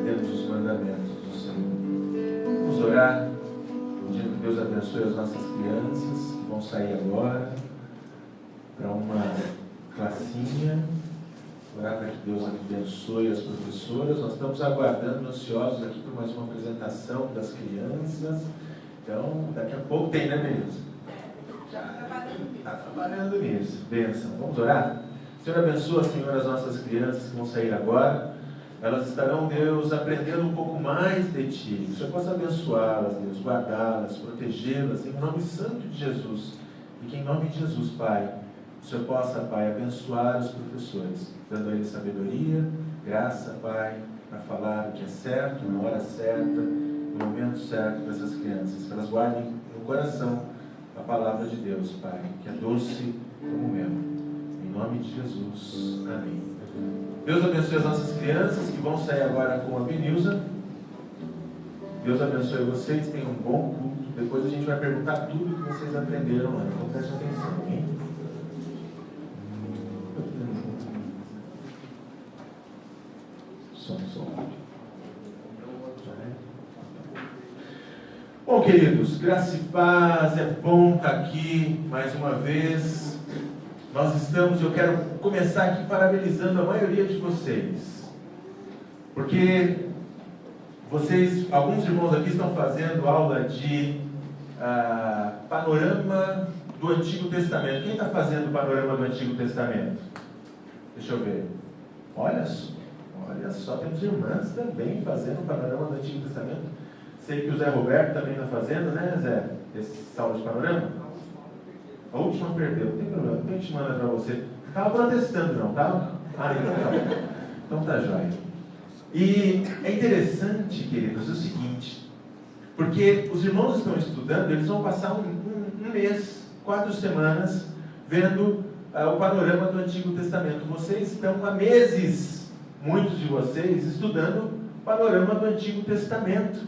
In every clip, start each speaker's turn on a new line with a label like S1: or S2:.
S1: aprendemos os mandamentos do Senhor. Vamos orar, pedindo que Deus abençoe as nossas crianças que vão sair agora para uma classinha. Orar para que Deus abençoe as professoras. Nós estamos aguardando, ansiosos aqui por mais uma apresentação das crianças. Então, daqui a pouco tem, né, Melissa? Já está trabalhando nisso. Bênção. Vamos orar? Senhor, abençoa, Senhor, as nossas crianças que vão sair agora. Elas estarão, Deus, aprendendo um pouco mais de Ti. Que o Senhor possa abençoá-las, Deus, guardá-las, protegê-las, em nome santo de Jesus. E que em nome de Jesus, Pai, o Senhor possa, Pai, abençoar os professores, dando a eles sabedoria, graça, Pai, para falar o que é certo, na hora certa, no momento certo para essas crianças. Que elas guardem no coração a palavra de Deus, Pai, que é doce como mel. Em nome de Jesus. Amém. Deus abençoe as nossas crianças que vão sair agora com a Benilza. Deus abençoe vocês, tenham um bom culto. Depois a gente vai perguntar tudo que vocês aprenderam lá. Então prestem atenção, hein? Som. Bom, queridos, graça e paz, é bom estar aqui mais uma vez. Eu quero começar aqui parabenizando a maioria de vocês, porque alguns irmãos aqui estão fazendo aula de panorama do Antigo Testamento. Quem está fazendo o panorama do Antigo Testamento? Deixa eu ver. Olha só, temos irmãs também fazendo o panorama do Antigo Testamento. Sei que o Zé Roberto também está fazendo, né, Zé? Essa aula de panorama. A última perdeu, não tem problema, depois a gente manda para você. Estava protestando, não estava? Então tá jóia. E é interessante, queridos, o seguinte, porque os irmãos estão estudando, eles vão passar um mês, 4 semanas, vendo o panorama do Antigo Testamento. Vocês estão há meses, muitos de vocês, estudando o panorama do Antigo Testamento.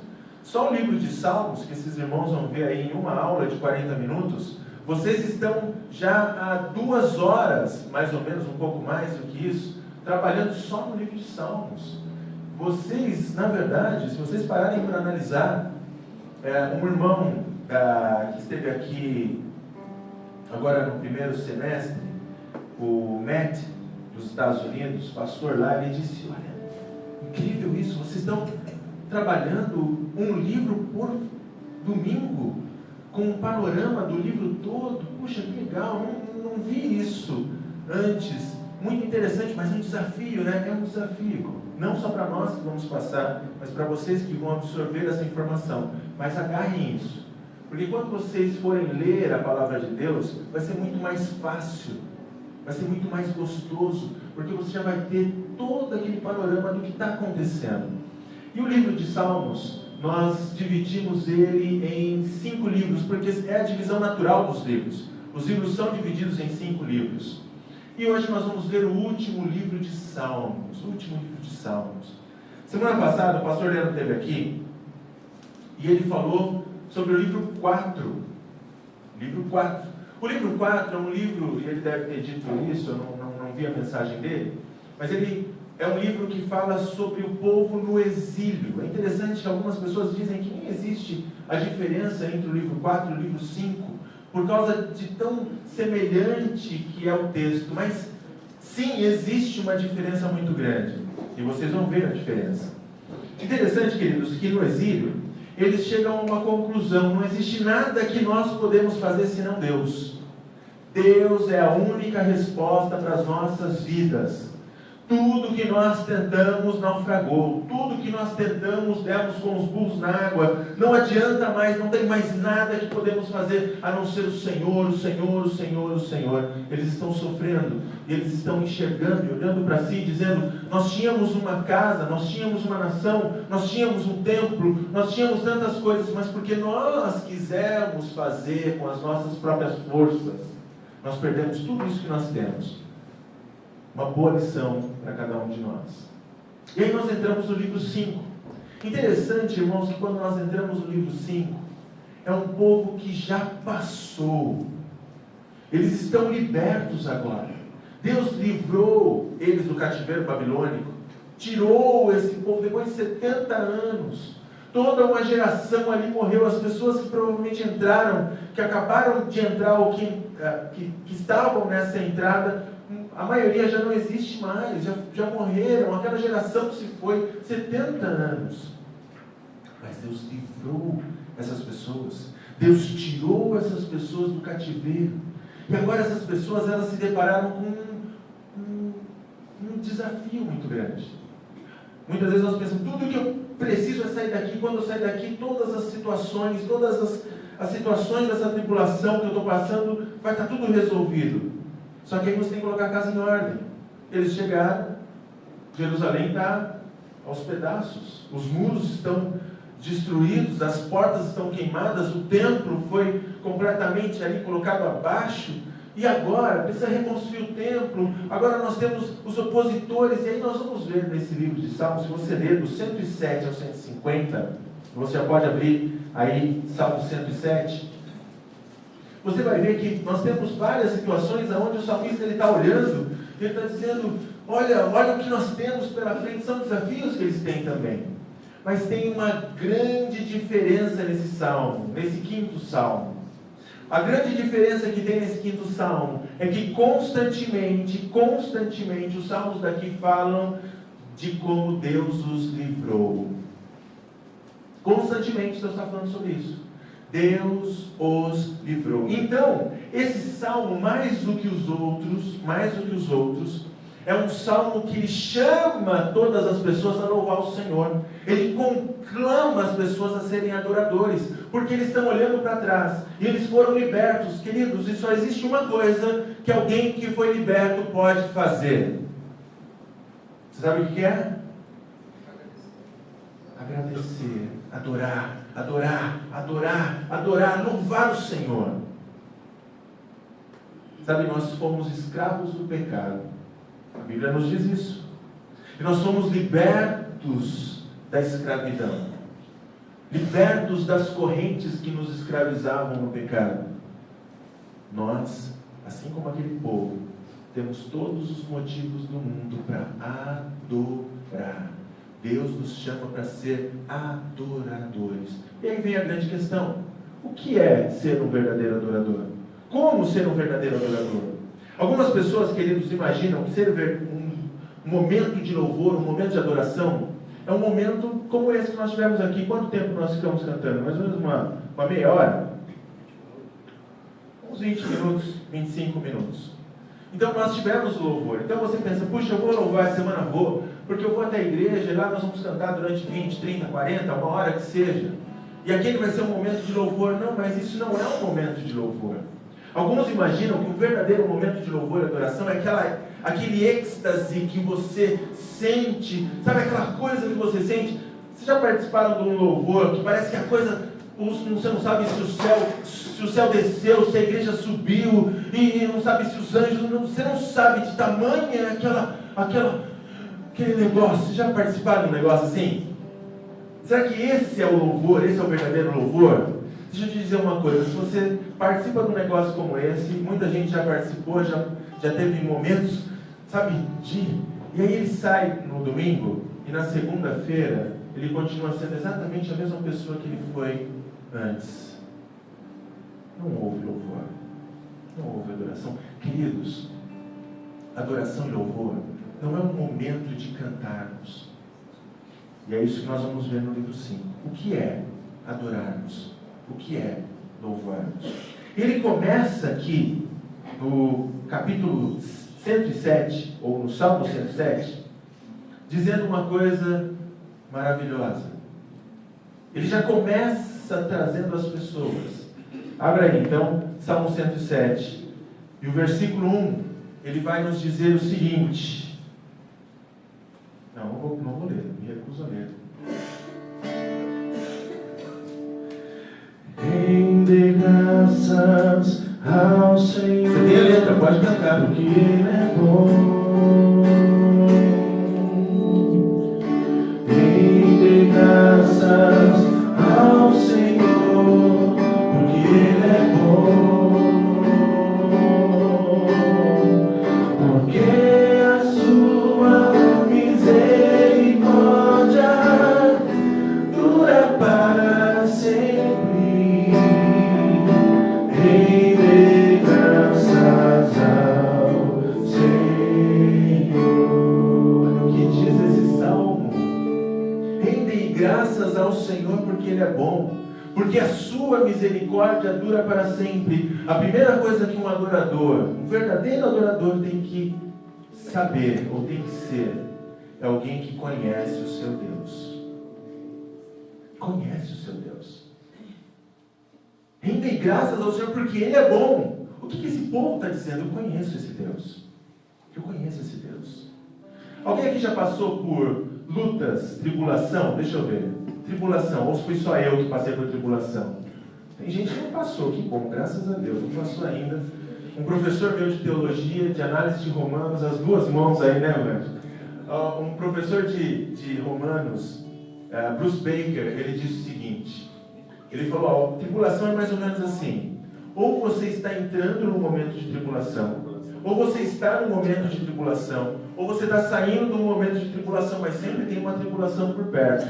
S1: Só o livro de Salmos, que esses irmãos vão ver aí em uma aula de 40 minutos, vocês estão já há 2 horas, mais ou menos, um pouco mais do que isso, trabalhando só no livro de Salmos. Vocês, na verdade, se vocês pararem para analisar, um irmão que esteve aqui agora no primeiro semestre, o Matt, dos Estados Unidos, pastor lá, ele disse, olha, incrível isso, vocês estão trabalhando um livro por domingo, com um panorama do livro todo. Puxa, que legal, não vi isso antes. Muito interessante, mas um desafio, né? É um desafio. Não só para nós que vamos passar, mas para vocês que vão absorver essa informação. Mas agarrem isso. Porque quando vocês forem ler a palavra de Deus, vai ser muito mais fácil. Vai ser muito mais gostoso. Porque você já vai ter todo aquele panorama do que está acontecendo. E o livro de Salmos, nós dividimos ele em 5 livros, porque é a divisão natural dos livros. Os livros são divididos em 5 livros. E hoje nós vamos ler o último livro de Salmos. Semana passada, o pastor Leandro esteve aqui, e ele falou sobre o livro 4. O livro 4 é um livro, e ele deve ter dito isso, eu não vi a mensagem dele, mas ele é um livro que fala sobre o povo no exílio. É interessante que algumas pessoas dizem que nem existe a diferença entre o livro 4 e o livro 5, por causa de tão semelhante que é o texto. Mas sim, existe uma diferença muito grande. E vocês vão ver a diferença. Interessante, queridos, que no exílio, eles chegam a uma conclusão. Não existe nada que nós podemos fazer senão Deus. Deus é a única resposta para as nossas vidas. Tudo que nós tentamos naufragou. Tudo que nós tentamos demos com os burros na água. Não adianta mais, não tem mais nada que podemos fazer a não ser o Senhor, o Senhor, o Senhor, o Senhor. Eles estão sofrendo, eles estão enxergando e olhando para si, dizendo, nós tínhamos uma casa, nós tínhamos uma nação, nós tínhamos um templo, nós tínhamos tantas coisas, mas porque nós quisemos fazer com as nossas próprias forças, nós perdemos tudo isso que nós temos. Uma boa lição para cada um de nós. E aí nós entramos no livro 5. Interessante, irmãos, que quando nós entramos no livro 5, é um povo que já passou. Eles estão libertos agora. Deus livrou eles do cativeiro babilônico, tirou esse povo depois de 70 anos. Toda uma geração ali morreu. As pessoas que provavelmente entraram, que acabaram de entrar ou que estavam nessa entrada, a maioria já não existe mais, já morreram. Aquela geração que se foi, 70 anos. Mas Deus livrou essas pessoas. Deus tirou essas pessoas do cativeiro. E agora essas pessoas, elas se depararam com um desafio muito grande. Muitas vezes nós pensamos, tudo que eu preciso é sair daqui. Quando eu sair daqui, todas as situações, todas as situações dessa tribulação que eu estou passando, vai estar tudo resolvido. Só que aí você tem que colocar a casa em ordem. Eles chegaram, Jerusalém está aos pedaços, os muros estão destruídos, as portas estão queimadas, o templo foi completamente ali colocado abaixo. E agora, precisa reconstruir o templo. Agora nós temos os opositores. E aí nós vamos ver nesse livro de Salmos, se você ler do 107 ao 150, você já pode abrir aí Salmo 107. Você vai ver que nós temos várias situações onde o salmista está olhando, ele está dizendo, olha o que nós temos pela frente. São desafios que eles têm também. Mas tem uma grande diferença nesse salmo, nesse quinto salmo. A grande diferença que tem nesse quinto salmo é que constantemente os salmos daqui falam de como Deus os livrou. Constantemente Deus está falando sobre isso. Deus os livrou. Então, esse salmo, mais do que os outros, é um salmo que chama todas as pessoas a louvar o Senhor. Ele conclama as pessoas a serem adoradores, porque eles estão olhando para trás e eles foram libertos, queridos. E só existe uma coisa que alguém que foi liberto pode fazer. Você sabe o que é? Agradecer, adorar, louvar o Senhor. Sabe, nós fomos escravos do pecado. A Bíblia nos diz isso. E nós somos libertos da escravidão. Libertos das correntes que nos escravizavam no pecado. Nós, assim como aquele povo, temos todos os motivos do mundo para adorar. Deus nos chama para ser adoradores. E aí vem a grande questão. O que é ser um verdadeiro adorador? Como ser um verdadeiro adorador? Algumas pessoas, queridos, imaginam que ser um momento de louvor, um momento de adoração, é um momento como esse que nós tivemos aqui. Quanto tempo nós ficamos cantando? Mais ou menos uma meia hora? Uns 20 minutos, 25 minutos. Então nós tivemos o louvor. Então você pensa, puxa, eu vou louvar essa semana, vou, porque eu vou até a igreja e lá nós vamos cantar durante 20, 30, 40, uma hora que seja. E aquele vai ser um momento de louvor. Não, mas isso não é um momento de louvor. Alguns imaginam que o verdadeiro momento de louvor e adoração é aquele êxtase que você sente, sabe aquela coisa que você sente? Vocês já participaram de um louvor que parece que a coisa, você não sabe se o céu desceu, se a igreja subiu, e não sabe se os anjos, você não sabe de tamanha aquele negócio. Vocês já participaram de um negócio assim? Será que esse é o louvor, esse é o verdadeiro louvor? Deixa eu te dizer uma coisa, se você participa de um negócio como esse, muita gente já participou, já teve momentos, sabe, e aí ele sai no domingo, e na segunda-feira, ele continua sendo exatamente a mesma pessoa que ele foi antes. Não houve louvor, não houve adoração. Queridos, adoração e louvor não é um momento de cantarmos. E é isso que nós vamos ver no livro 5. O que é adorarmos? O que é louvarmos? Ele começa aqui no capítulo 107, ou no Salmo 107, dizendo uma coisa maravilhosa. Ele já começa trazendo as pessoas. Abra aí então, Salmo 107, e o versículo 1, ele vai nos dizer o seguinte. Não vou ler, me recuso a ler. Rende graças ao Senhor. Você tem a letra, pode cantar. Porque Ele é bom. Rende graças ao Senhor, porque Ele é bom. Porque a sua misericórdia graças ao Senhor porque Ele é bom, porque a sua misericórdia dura para sempre. A primeira coisa que um adorador, um verdadeiro adorador tem que saber, ou tem que ser, é alguém que conhece o seu Deus. Conhece o seu Deus. Rende graças ao Senhor porque Ele é bom. O que esse povo está dizendo? Eu conheço esse Deus. Eu conheço esse Deus. Alguém aqui já passou por lutas, tribulação? Deixa eu ver. Tribulação. Ou fui só eu que passei por tribulação? Tem gente que não passou. Que bom, graças a Deus. Não passou ainda. Um professor meu de teologia, de análise de Romanos, as duas mãos aí, né, mano? Um professor de Romanos, Bruce Baker, ele disse o seguinte. Ele falou, tribulação é mais ou menos assim. Ou você está entrando num momento de tribulação, ou você está num momento de tribulação, ou você está saindo de um momento de tribulação, mas sempre tem uma tribulação por perto.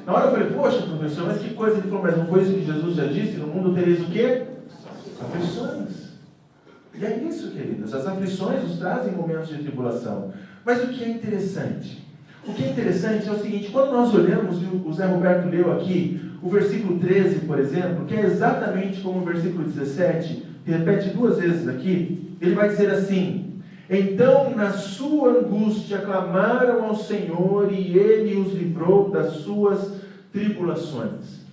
S1: Na hora eu falei, poxa, professor, mas que coisa? Ele falou, mas não foi isso que Jesus já disse? No mundo tereis o quê? Aflições. E é isso, queridos. As aflições nos trazem momentos de tribulação. Mas o que é interessante? O que é interessante é o seguinte, quando nós olhamos, e o Zé Roberto leu aqui, o versículo 13, por exemplo, que é exatamente como o versículo 17, que repete duas vezes aqui, ele vai dizer assim, então na sua angústia clamaram ao Senhor e Ele os livrou das suas tribulações.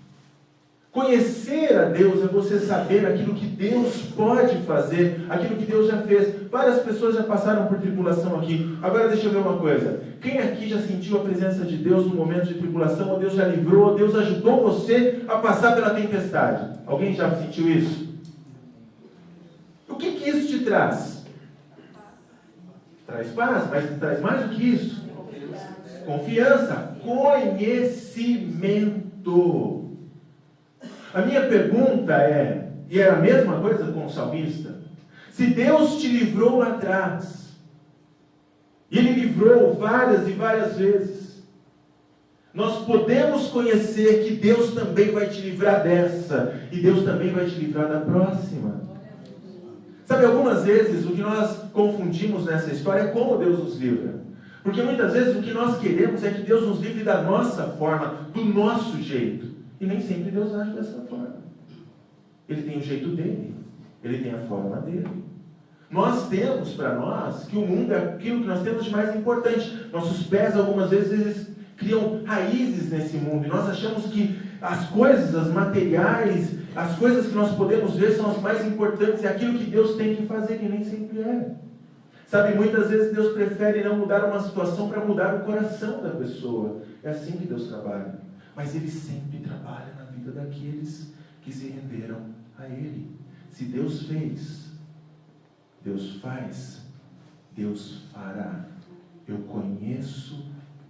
S1: Conhecer a Deus é você saber aquilo que Deus pode fazer, aquilo que Deus já fez. Várias pessoas já passaram por tribulação aqui. Agora deixa eu ver uma coisa. Quem aqui já sentiu a presença de Deus no momento de tribulação? Ou Deus já livrou, ou Deus ajudou você a passar pela tempestade? Alguém já sentiu isso? O que isso te traz? Traz paz, mas traz mais do que isso. Confiança, conhecimento. A minha pergunta é, e é a mesma coisa com o salmista, se Deus te livrou lá atrás, e Ele livrou várias e várias vezes, nós podemos conhecer que Deus também vai te livrar dessa, e Deus também vai te livrar da próxima. Sabe, algumas vezes o que nós confundimos nessa história é como Deus nos livra. Porque muitas vezes o que nós queremos é que Deus nos livre da nossa forma, do nosso jeito. E nem sempre Deus age dessa forma. Ele tem o jeito dele. Ele tem a forma dele. Nós temos para nós que o mundo é aquilo que nós temos de mais importante. Nossos pés algumas vezes eles criam raízes nesse mundo. E nós achamos que as coisas, as materiais, as coisas que nós podemos ver são as mais importantes. É aquilo que Deus tem que fazer, que nem sempre é. Sabe, muitas vezes Deus prefere não mudar uma situação para mudar o coração da pessoa. É assim que Deus trabalha. Mas Ele sempre trabalha na vida daqueles que se renderam a Ele. Se Deus fez, Deus faz, Deus fará. Eu conheço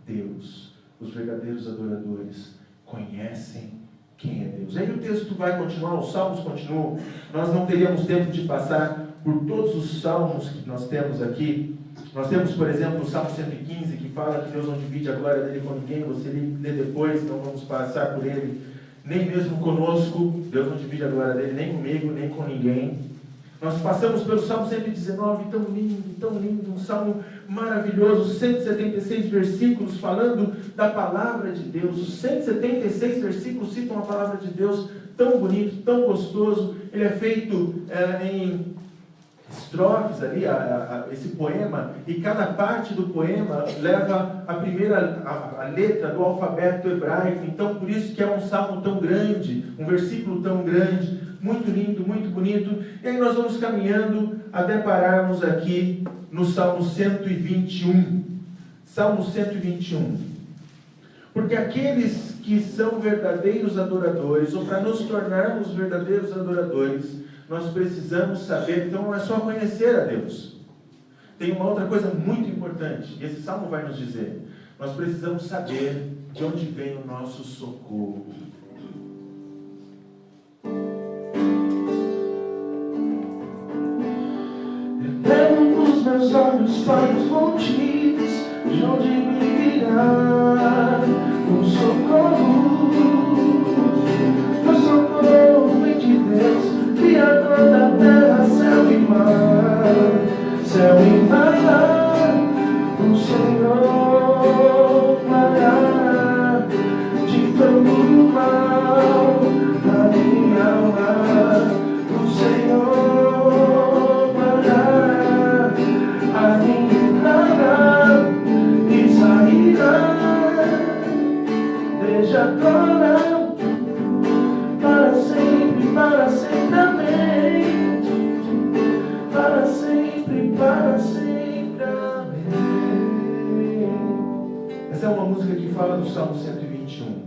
S1: Deus. Os verdadeiros adoradores conhecem quem é Deus. Aí o texto vai continuar, os salmos continuam. Nós não teríamos tempo de passar por todos os salmos que nós temos aqui. Nós temos, por exemplo, o Salmo 115, que fala que Deus não divide a glória dele com ninguém. Você lê depois, não vamos passar por ele, nem mesmo conosco. Deus não divide a glória dele, nem comigo, nem com ninguém. Nós passamos pelo Salmo 119, tão lindo, um salmo maravilhoso, 176 versículos falando da palavra de Deus. Os 176 versículos citam a palavra de Deus, tão bonito, tão gostoso. Ele é feito em estrofes ali, esse poema, e cada parte do poema leva a letra do alfabeto hebraico. Então por isso que é um salmo tão grande, um versículo tão grande, muito lindo, muito bonito. E aí nós vamos caminhando até pararmos aqui no Salmo 121. Salmo 121. Porque aqueles que são verdadeiros adoradores, ou para nos tornarmos verdadeiros adoradores, nós precisamos saber, então não é só conhecer a Deus. Tem uma outra coisa muito importante, e esse salmo vai nos dizer, nós precisamos saber de onde vem o nosso socorro. Erguendo os meus olhos para os montes, de onde me virá o socorro. O socorro vem de Deus, Criador da terra, céu e mar, o Senhor fará de Essa é uma música que fala do Salmo 121.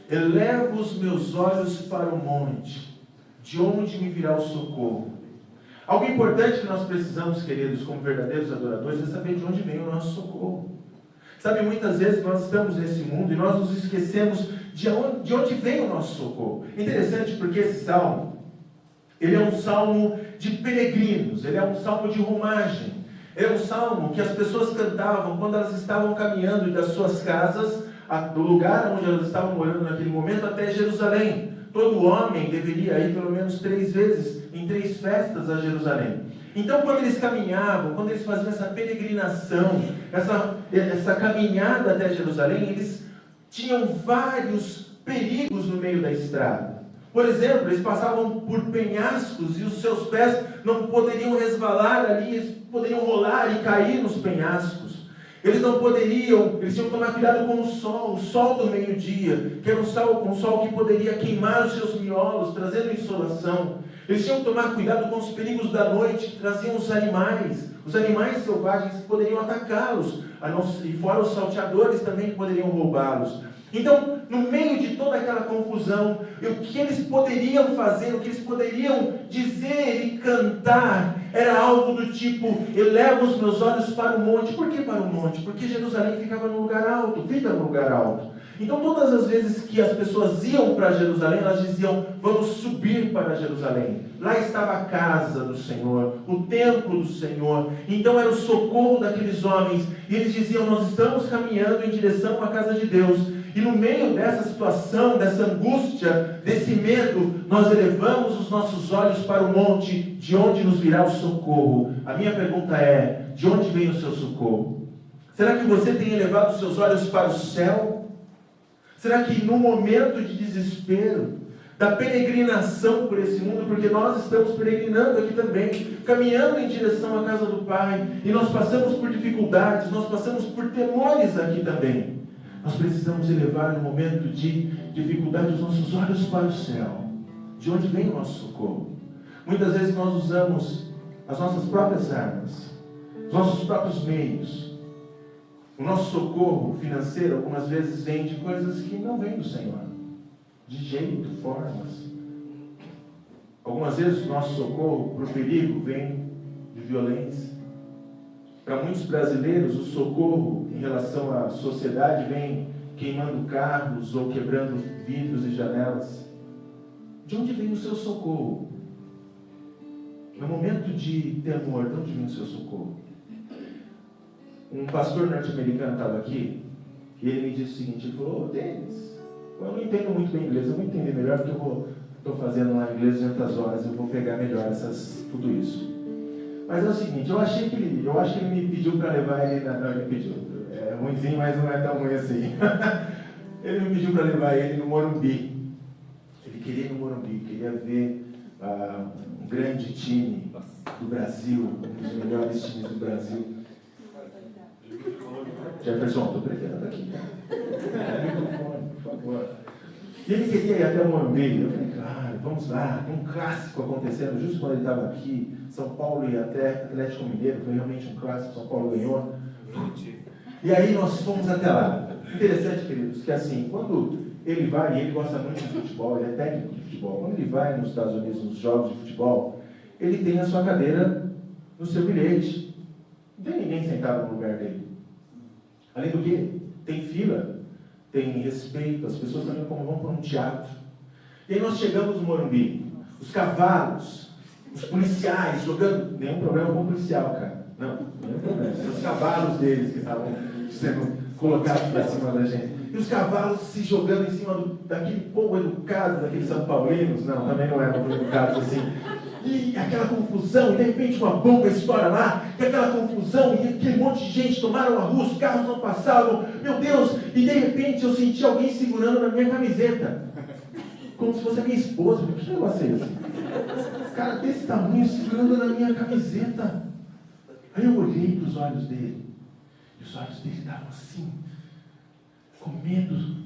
S1: Elevo os meus olhos para o monte, de onde me virá o socorro. Algo importante que nós precisamos, queridos, como verdadeiros adoradores, é saber de onde vem o nosso socorro. Sabe, muitas vezes nós estamos nesse mundo e nós nos esquecemos de onde vem o nosso socorro. Interessante porque esse salmo, ele é um salmo de peregrinos, ele é um salmo de romagem. Ele é um salmo que as pessoas cantavam quando elas estavam caminhando das suas casas, do lugar onde elas estavam morando naquele momento, até Jerusalém. Todo homem deveria ir pelo menos 3 vezes, em 3 festas a Jerusalém. Então, quando eles caminhavam, quando eles faziam essa peregrinação, essa caminhada até Jerusalém, eles tinham vários perigos no meio da estrada. Por exemplo, eles passavam por penhascos e os seus pés não poderiam resvalar ali, eles poderiam rolar e cair nos penhascos. Eles tinham que tomar cuidado com o sol do meio-dia, que era um sol que poderia queimar os seus miolos, trazendo insolação. Eles tinham que tomar cuidado com os perigos da noite, que traziam os animais selvagens que poderiam atacá-los, e fora os salteadores também que poderiam roubá-los. Então, no meio de toda aquela confusão, o que eles poderiam fazer, o que eles poderiam dizer e cantar, era algo do tipo: elevo os meus olhos para o monte. Por que para o monte? Porque Jerusalém ficava num lugar alto, fica num lugar alto. Então, todas as vezes que as pessoas iam para Jerusalém, elas diziam: vamos subir para Jerusalém. Lá estava a casa do Senhor, o templo do Senhor. Então, era o socorro daqueles homens. E eles diziam: nós estamos caminhando em direção à casa de Deus. E no meio dessa situação, dessa angústia, desse medo, nós elevamos os nossos olhos para o monte, de onde nos virá o socorro. A minha pergunta é: de onde vem o seu socorro? Será que você tem elevado os seus olhos para o céu? Será que no momento de desespero, da peregrinação por esse mundo, porque nós estamos peregrinando aqui também, caminhando em direção à casa do Pai, e nós passamos por dificuldades, nós passamos por temores aqui também. Nós precisamos elevar no momento de dificuldade os nossos olhos para o céu. De onde vem o nosso socorro? Muitas vezes nós usamos as nossas próprias armas, os nossos próprios meios. O nosso socorro financeiro algumas vezes vem de coisas que não vêm do Senhor. De jeito, formas. Algumas vezes o nosso socorro para o perigo vem de violência. Para muitos brasileiros, o socorro em relação à sociedade vem queimando carros ou quebrando vidros e janelas. De onde vem o seu socorro? No momento de temor, de onde vem o seu socorro? Um pastor norte-americano estava aqui e ele me disse o seguinte: ele falou: Denis, eu não entendo muito bem inglês, eu vou entender melhor porque eu estou fazendo lá inglês 200 horas, eu vou pegar melhor tudo isso. Mas é o seguinte, eu acho que ele me pediu para levar ele não, ele pediu, é ruimzinho, mas não é tão ruim assim. Ele me pediu para levar ele no Morumbi. Ele queria ir no Morumbi, queria ver um grande time do Brasil, um dos melhores times do Brasil. Jefferson, estou preparando aqui. Microfone, por favor. E ele queria ir até o Morumbi. Eu falei: claro, vamos lá, tem um clássico acontecendo justo quando ele estava aqui. São Paulo e até Atlético Mineiro, foi realmente um clássico, São Paulo ganhou. E aí nós fomos até lá. Interessante, queridos, que assim, quando ele vai, e ele gosta muito de futebol, ele é técnico de futebol, quando ele vai nos Estados Unidos, nos jogos de futebol, ele tem a sua cadeira no seu bilhete. Não tem ninguém sentado no lugar dele. Além do que, tem fila, tem respeito, as pessoas também como vão para um teatro. E aí nós chegamos no Morumbi, os cavalos, os policiais jogando, nenhum problema com o policial, cara, não, nenhum problema, os cavalos deles que estavam sendo colocados para cima da gente, e os cavalos se jogando em cima daquele povo educado, daqueles São Paulinos, não, também não eram educados assim, e aquela confusão, e de repente uma bomba estoura lá, e aquela confusão, e aquele monte de gente tomaram a rua, os carros não passavam, meu Deus, e de repente eu senti alguém segurando na minha camiseta, como se fosse a minha esposa. Que negócio é esse? Esse cara desse tamanho segurando na minha camiseta. Aí eu olhei para os olhos dele, e os olhos dele estavam assim, com medo,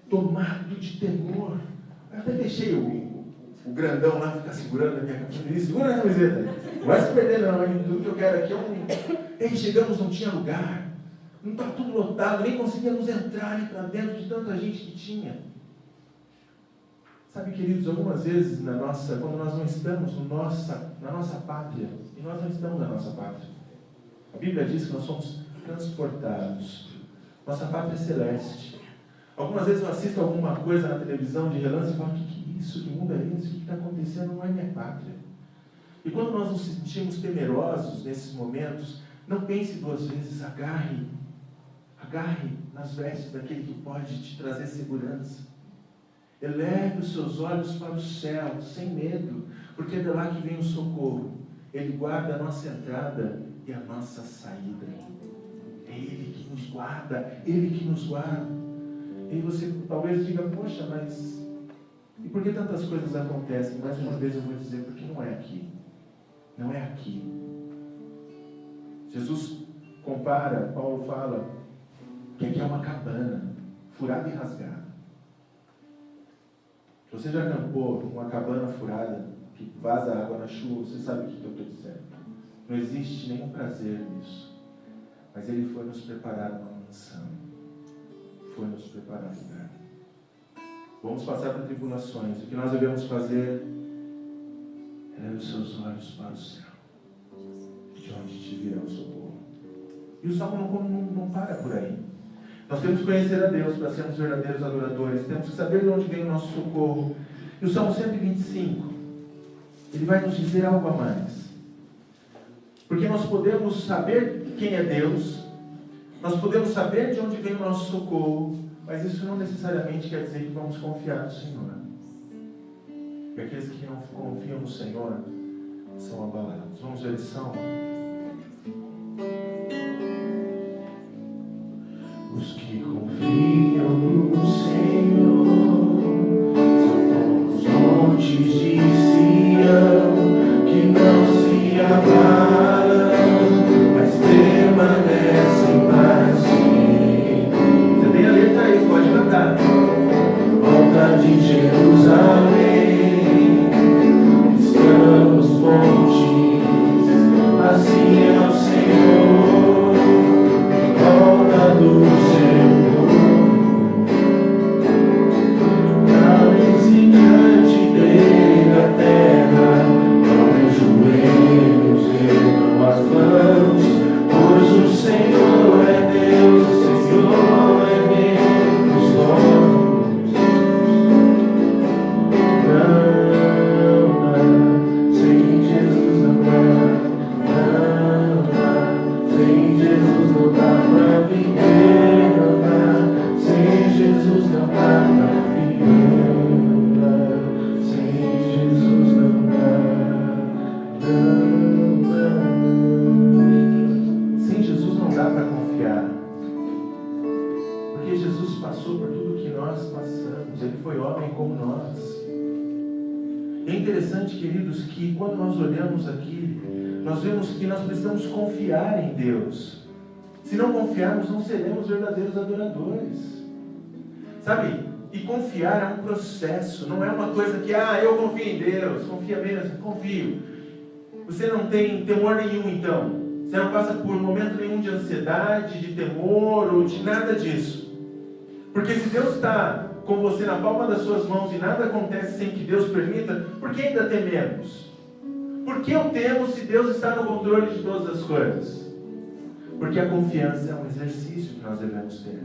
S1: tomado de temor. Eu até deixei o grandão lá ficar segurando na minha camiseta. Ele segura na camiseta. Não vai se perder não, hein? Tudo que eu quero aqui é um... E aí chegamos, não tinha lugar. Não estava tudo lotado, nem conseguíamos entrar ali para dentro de tanta gente que tinha. Sabe, queridos, algumas vezes quando nós não estamos na nossa pátria, e nós não estamos na nossa pátria, a Bíblia diz que nós somos transportados. Nossa pátria é celeste. Algumas vezes eu assisto alguma coisa na televisão de relance e falo, o que é isso? Que mundo é esse? O que está acontecendo? Não é minha pátria. E quando nós nos sentimos temerosos nesses momentos, não pense duas vezes, agarre nas vestes daquele que pode te trazer segurança. Eleve os seus olhos para o céu, sem medo, porque é de lá que vem o socorro. Ele guarda a nossa entrada e a nossa saída. É Ele que nos guarda, Ele que nos guarda. E você talvez diga, poxa, mas e por que tantas coisas acontecem? Mais uma vez eu vou dizer, porque não é aqui. Não é aqui. Jesus compara, Paulo fala, que aqui é uma cabana, furada e rasgada. Se você já acampou uma cabana furada, que vaza água na chuva, você sabe o que eu estou dizendo. Não existe nenhum prazer nisso. Mas Ele foi nos preparar uma mansão. Foi nos preparar um lugar. Vamos passar por tribulações. O que nós devemos fazer é levar os seus olhos para o céu, de onde te virá o socorro. E o salmo não para por aí. Nós temos que conhecer a Deus para sermos verdadeiros adoradores. Temos que saber de onde vem o nosso socorro. E o Salmo 125, ele vai nos dizer algo a mais. Porque nós podemos saber quem é Deus, nós podemos saber de onde vem o nosso socorro, mas isso não necessariamente quer dizer que vamos confiar no Senhor. E aqueles que não confiam no Senhor são abalados. Vamos ver esse Salmo? Os que confiam no Senhor são como os montes de Sião, que não se abalam, mas permanecem para sempre. Você tem a letra aí, pode cantar. Volta de Jerusalém, estamos fontes, assim é o Senhor. Volta do seu povo, calem-se diante dele a terra, dobrem os joelhos, ergam as mãos, pois o Senhor é Deus, o Senhor é Deus, novos. Não, sem Jesus não dá, sem Jesus não dá pra viver, não dá, sem Jesus não dá pra viver, não dá, sem Jesus não dá, sem Jesus não dá para confiar, porque Jesus passou por tudo que nós passamos, Ele foi homem como nós. É interessante, queridos, que quando nós olhamos aqui, nós vemos que nós precisamos confiar em Deus. Se não confiarmos, não seremos verdadeiros adoradores. Sabe? E confiar é um processo, não é uma coisa que, eu confio em Deus, confia mesmo, confio. Você não tem temor nenhum, então. Você não passa por momento nenhum de ansiedade, de temor ou de nada disso. Porque se Deus está com você na palma das suas mãos e nada acontece sem que Deus permita, por que ainda tememos? Por que eu temo se Deus está no controle de todas as coisas? Porque a confiança é um exercício que nós devemos ter.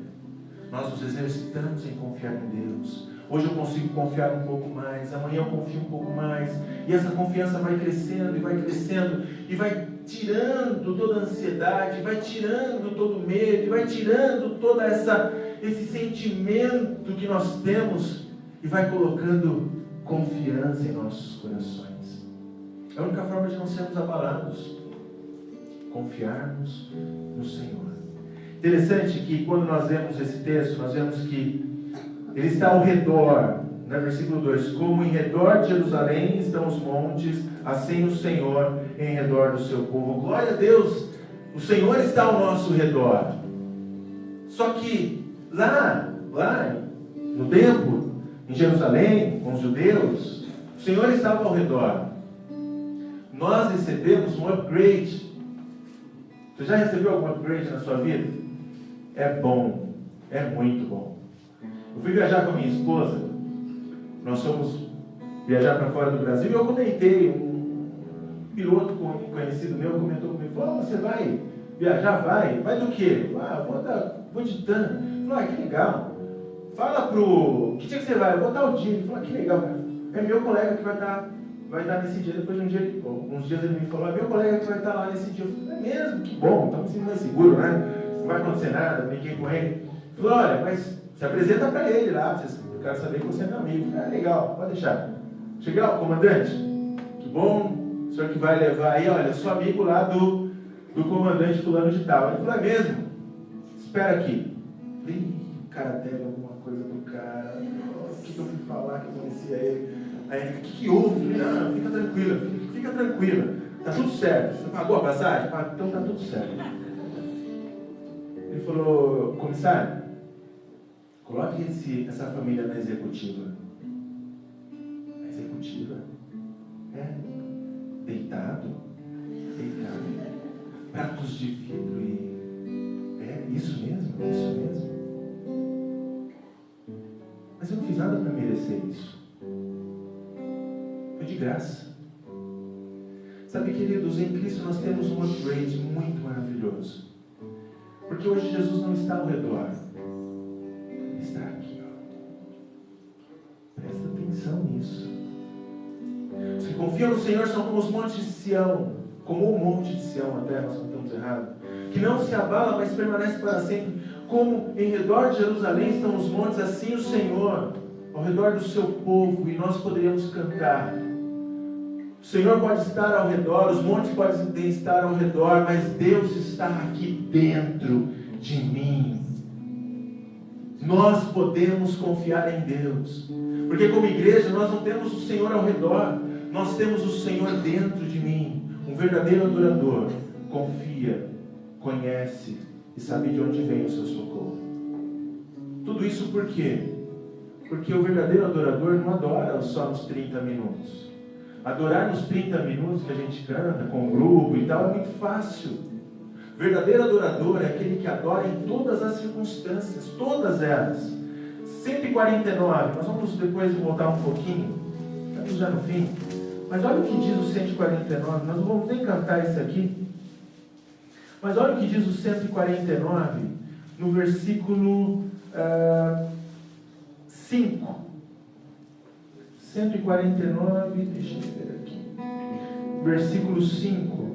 S1: Nós nos exercitamos em confiar em Deus. Hoje eu consigo confiar um pouco mais, amanhã eu confio um pouco mais, e essa confiança vai crescendo, e vai tirando toda a ansiedade, vai tirando todo o medo, e vai tirando todo esse sentimento que nós temos, e vai colocando confiança em nossos corações. É a única forma de não sermos abalados, confiarmos no Senhor. Interessante que quando nós vemos esse texto, nós vemos que ele está ao redor, no versículo 2, como em redor de Jerusalém estão os montes, assim o Senhor em redor do seu povo. Glória a Deus, o Senhor está ao nosso redor. Só que lá no templo, em Jerusalém, com os judeus, o Senhor estava ao redor. Nós recebemos um upgrade. Você já recebeu algum upgrade na sua vida? é bom, é muito bom. Eu fui viajar com a minha esposa, nós fomos viajar para fora do Brasil, e eu comentei, um piloto conhecido meu comentou comigo, falou, você vai viajar? Vai do quê? Vou de tanto. Falou, que legal. Fala que dia que você vai? Eu vou tal dia. Ele falou, que legal, cara. É meu colega que vai estar nesse dia. Depois de uns dias ele me falou, é meu colega que vai estar lá nesse dia. Eu falei, é mesmo? Que bom, então me sinto mais seguro, né? Não vai acontecer nada, brinquei com ele. Ele falou, olha, mas se apresenta para ele lá, eu quero saber que você é meu amigo. Legal, pode deixar. Cheguei lá, comandante, que bom, o senhor que vai levar aí, olha, eu sou amigo lá do comandante fulano de tal. Ele falou, é mesmo? Espera aqui. O cara deve alguma coisa do cara. O que eu fui falar que eu conhecia ele? Aí ele, o que houve? Eu falei, não, fica tranquila. Tá tudo certo. Você pagou a passagem? Então tá tudo certo. Ele falou, comissário, coloque essa família na executiva. Na executiva? Deitado. Pratos de vidro e... isso mesmo. Mas eu não fiz nada para merecer isso. Foi de graça. Sabe, queridos, em Cristo nós temos um upgrade muito maravilhoso. Porque hoje Jesus não está ao redor. Ele está aqui, Presta atenção nisso. Os que confiam no Senhor são como os montes de Sião. Como o monte de Sião, até nós cantamos errado. Que não se abala, mas permanece para sempre. Como em redor de Jerusalém estão os montes, assim o Senhor, ao redor do seu povo, e nós poderíamos cantar. O Senhor pode estar ao redor, os montes podem estar ao redor, mas Deus está aqui dentro de mim. Nós podemos confiar em Deus, porque como igreja nós não temos o Senhor ao redor, nós temos o Senhor dentro de mim. Um verdadeiro adorador confia, conhece e sabe de onde vem o seu socorro. Tudo isso por quê? Porque o verdadeiro adorador não adora só nos 30 minutos. Adorar nos 30 minutos que a gente canta com o grupo e tal é muito fácil. O verdadeiro adorador é aquele que adora em todas as circunstâncias, todas elas. 149, nós vamos depois voltar um pouquinho, estamos já no fim. Mas olha o que diz o 149, nós não vamos nem cantar isso aqui. Mas olha o que diz o 149, no versículo 5. 149, deixa eu ver aqui. Versículo 5.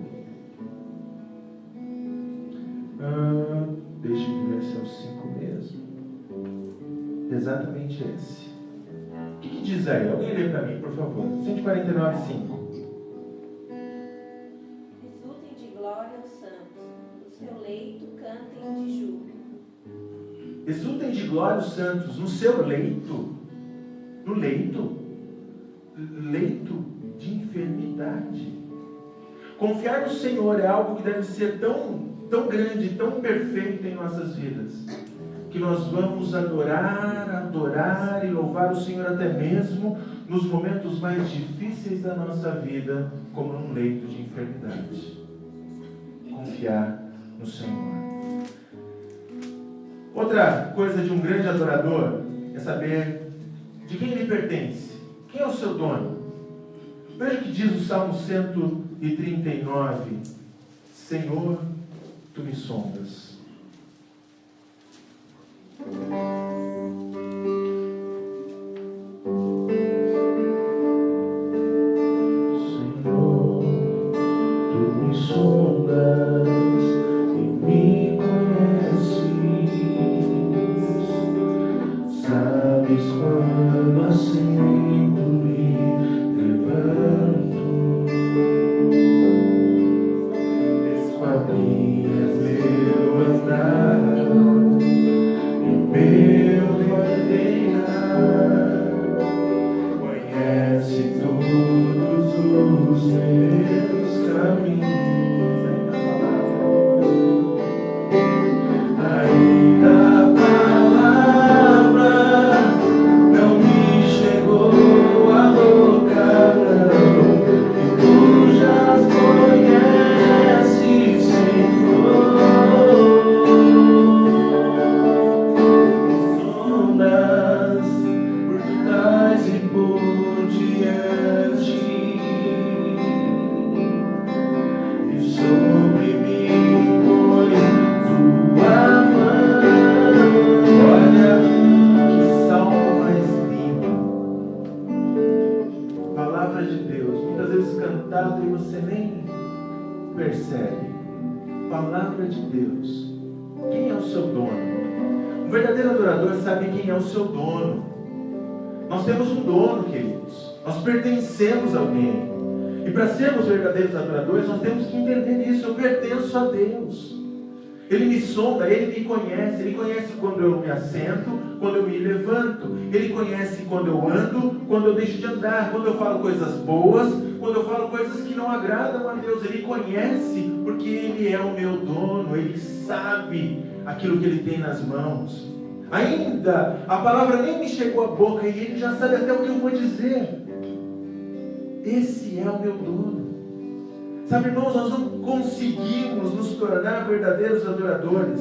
S1: Deixa eu ver se é o 5 mesmo. Exatamente esse. O que diz aí? Alguém lê para mim, por favor. 149, 5.
S2: Exultem de glória os santos, no seu leito cantem de júbilo.
S1: Exultem de glória os santos, no seu leito. No leito de enfermidade. Confiar no Senhor é algo que deve ser tão grande, tão perfeito em nossas vidas, que nós vamos adorar e louvar o Senhor até mesmo nos momentos mais difíceis da nossa vida, como num leito de enfermidade. Confiar no Senhor. Outra coisa de um grande adorador é saber de quem ele pertence. Quem é o seu dono? Veja o que diz o Salmo 139. Senhor, tu me sondas. Senhor, tu me sondas e me conheces. Sabes quando assento e levanto. Esquadrinhas meu andar e meu ordenar. Conhece todos os meus caminhos. Ainda a palavra não me percebe? Palavra de Deus. Quem é o seu dono? Um verdadeiro adorador sabe quem é o seu dono. Nós temos um dono, queridos. Nós pertencemos a alguém. E para sermos verdadeiros adoradores, nós temos que entender isso. Eu pertenço a Deus. Ele me sonda, Ele me conhece. Ele conhece quando eu me assento, quando eu me levanto. Ele conhece quando eu ando, quando eu deixo de andar. Quando eu falo coisas boas, quando eu falo coisas que não agradam a Deus. Ele conhece porque Ele é o meu dono. Ele sabe aquilo que Ele tem nas mãos. Ainda a palavra nem me chegou à boca e Ele já sabe até o que eu vou dizer. Esse é o meu dono. Sabe, irmãos, nós não conseguimos nos tornar verdadeiros adoradores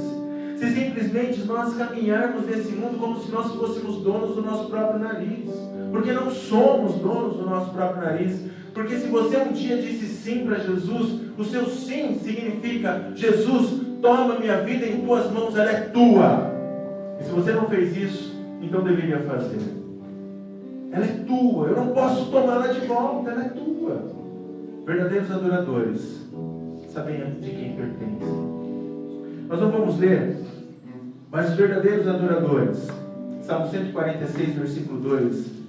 S1: se simplesmente nós caminharmos nesse mundo como se nós fôssemos donos do nosso próprio nariz. Porque não somos donos do nosso próprio nariz. Porque se você um dia disse sim para Jesus, o seu sim significa: Jesus, toma minha vida em tuas mãos, ela é tua. E se você não fez isso, então deveria fazer. Ela é tua, eu não posso tomá-la de volta, ela é tua. Verdadeiros adoradores sabem de quem pertencem. Nós não vamos ler, mas os verdadeiros adoradores, Salmo 146, versículo 2.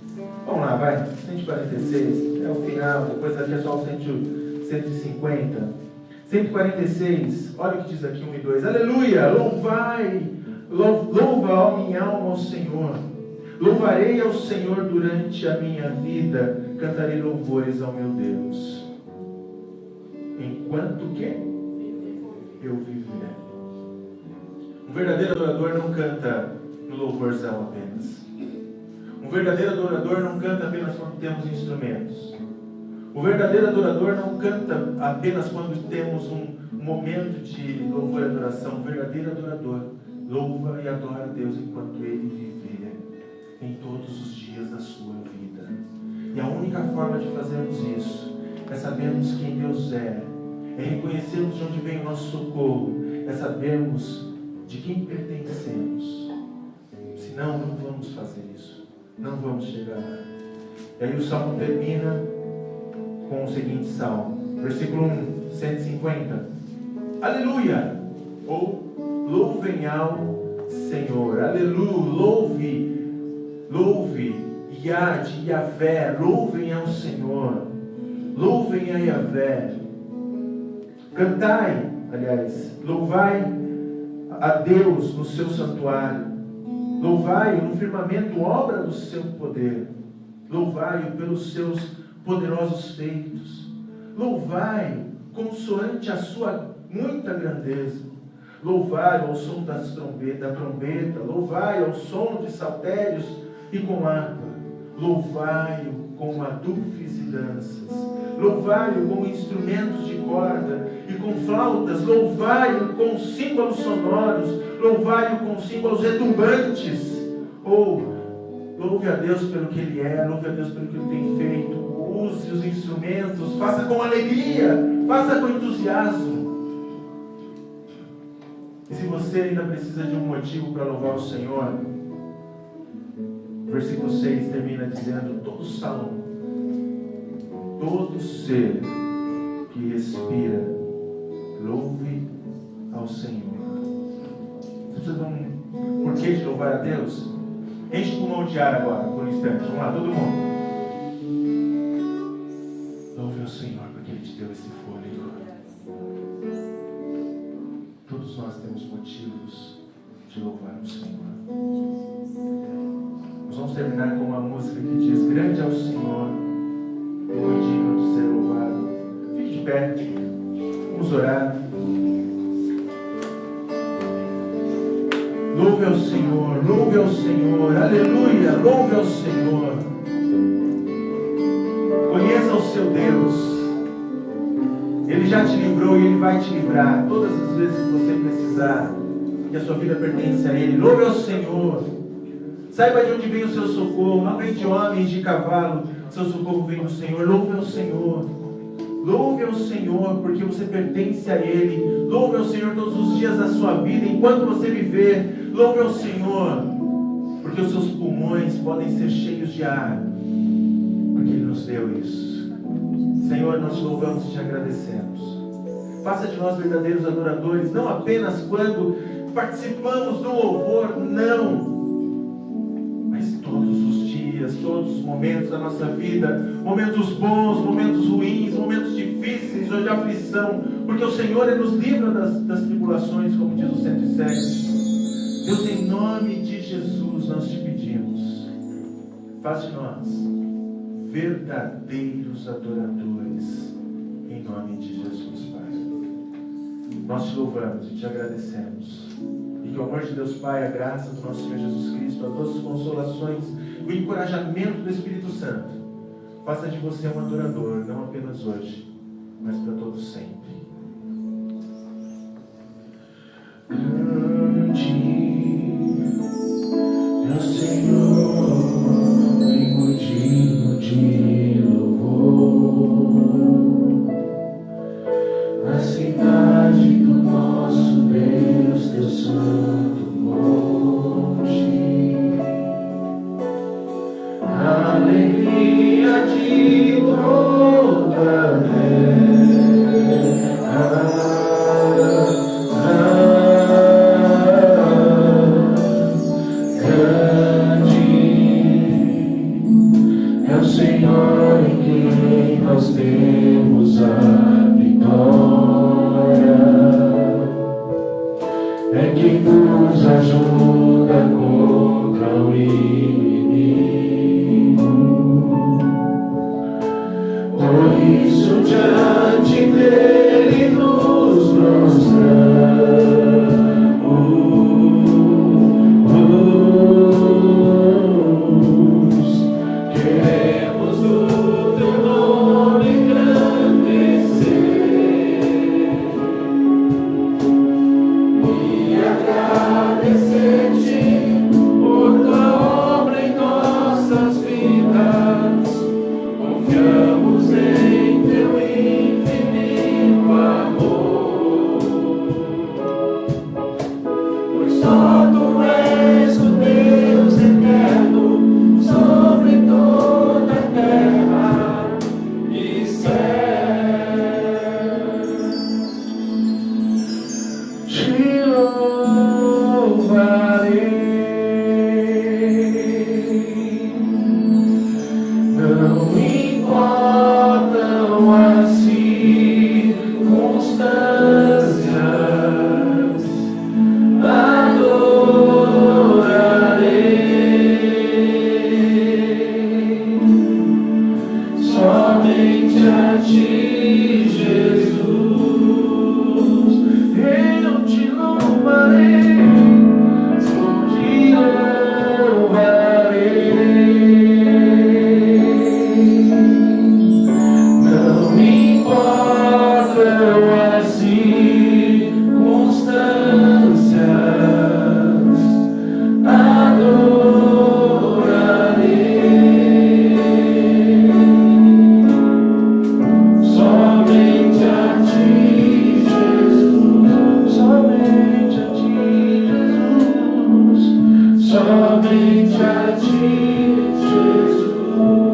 S1: Vamos lá, vai. 146, é o final, depois aqui é só o 150. 146, olha o que diz aqui 1 e 2. Aleluia, louva, ó minha alma, ao Senhor. Louvarei ao Senhor durante a minha vida, cantarei louvores ao meu Deus. Enquanto que eu viver. Um verdadeiro adorador não canta no louvorzão apenas. Um verdadeiro adorador não canta apenas quando temos instrumentos. O verdadeiro adorador não canta apenas quando temos um momento de louvor e adoração. O verdadeiro adorador louva e adora a Deus enquanto ele viver, em todos os dias da sua vida. E a única forma de fazermos isso é sabermos quem Deus é reconhecermos de onde vem o nosso socorro, é sabermos de quem pertencemos. Senão não vamos fazer isso, não vamos chegar lá. E aí o Salmo termina com o seguinte Salmo, versículo 1, 150. Aleluia! Ou louvem ao Senhor. Aleluia! Louve Yah de Yavé, louvem ao Senhor, louvem a Yavé. Cantai, louvai a Deus no seu santuário, louvai-o no firmamento, obra do seu poder, louvai-o pelos seus poderosos feitos, louvai-o consoante a sua muita grandeza, louvai-o ao som da trombeta, louvai-o ao som de saltérios e com harpa, louvai-o com adufes e danças, louvai-o com instrumentos de corda e com flautas, louvai-o com símbolos sonoros, louvai-o com símbolos retumbantes. Louve a Deus pelo que Ele é, louve a Deus pelo que Ele tem feito, use os instrumentos, faça com alegria, faça com entusiasmo. E se você ainda precisa de um motivo para louvar o Senhor, versículo 6 termina dizendo: todo salmo, todo ser que respira, louve ao Senhor. Você precisa de um porquê de louvar a Deus? Enche o pulmão de ar agora, por um instante. Vamos lá, todo mundo. Louve ao Senhor, porque Ele te deu esse fôlego. Todos nós temos motivos de louvar o Senhor. Nós vamos terminar com uma música que diz: grande é o Senhor, muito digno de ser louvado. Fique de pé, vamos orar. Louve ao Senhor, aleluia, louve ao Senhor. Conheça o seu Deus. Ele já te livrou e Ele vai te livrar todas as vezes que você precisar, que a sua vida pertence a Ele. Louve ao Senhor. Saiba de onde vem o seu socorro. Não vem de homens, de cavalo. Seu socorro vem do Senhor. Louve ao Senhor. Louve ao Senhor, porque você pertence a Ele. Louve ao Senhor todos os dias da sua vida, enquanto você viver. Louve ao Senhor, porque os seus pulmões podem ser cheios de ar, porque Ele nos deu isso. Senhor, nós te louvamos e te agradecemos. Faça de nós verdadeiros adoradores, não apenas quando participamos do louvor, não, mas todos os dias, todos os momentos da nossa vida, momentos bons, momentos ruins, momentos difíceis ou de aflição, porque o Senhor nos livra das tribulações, como diz o 107. Deus, em nome de Jesus, nós te pedimos, faz de nós verdadeiros adoradores, em nome de Jesus, Pai. Nós te louvamos e te agradecemos. E que o amor de Deus Pai, a graça do nosso Senhor Jesus Cristo, as doces consolações, o encorajamento do Espírito Santo, faça de você um adorador, não apenas hoje, mas para todos sempre. Grande é o Senhor, bem digno de louvor, na cidade do nosso Deus, teu santo monte, a alegria de toda a terra. Senhor, em quem nós temos a vitória, é quem nos ajuda contra o inimigo. Por isso, diante dele nos prostramos. Queremos o teu nome engrandecer e agradecer-te por tua obra em nossas vidas. Confiamos em teu infinito amor, pois só tu és o Deus eterno sobre toda a terra e céu. Te louvarei, não importam as circunstâncias, adorarei somente a ti, Jesus. Eu te louvarei, não importam as circunstâncias, adorarei somente a ti, Jesus. Somente a ti, Jesus. Somente a ti, Jesus.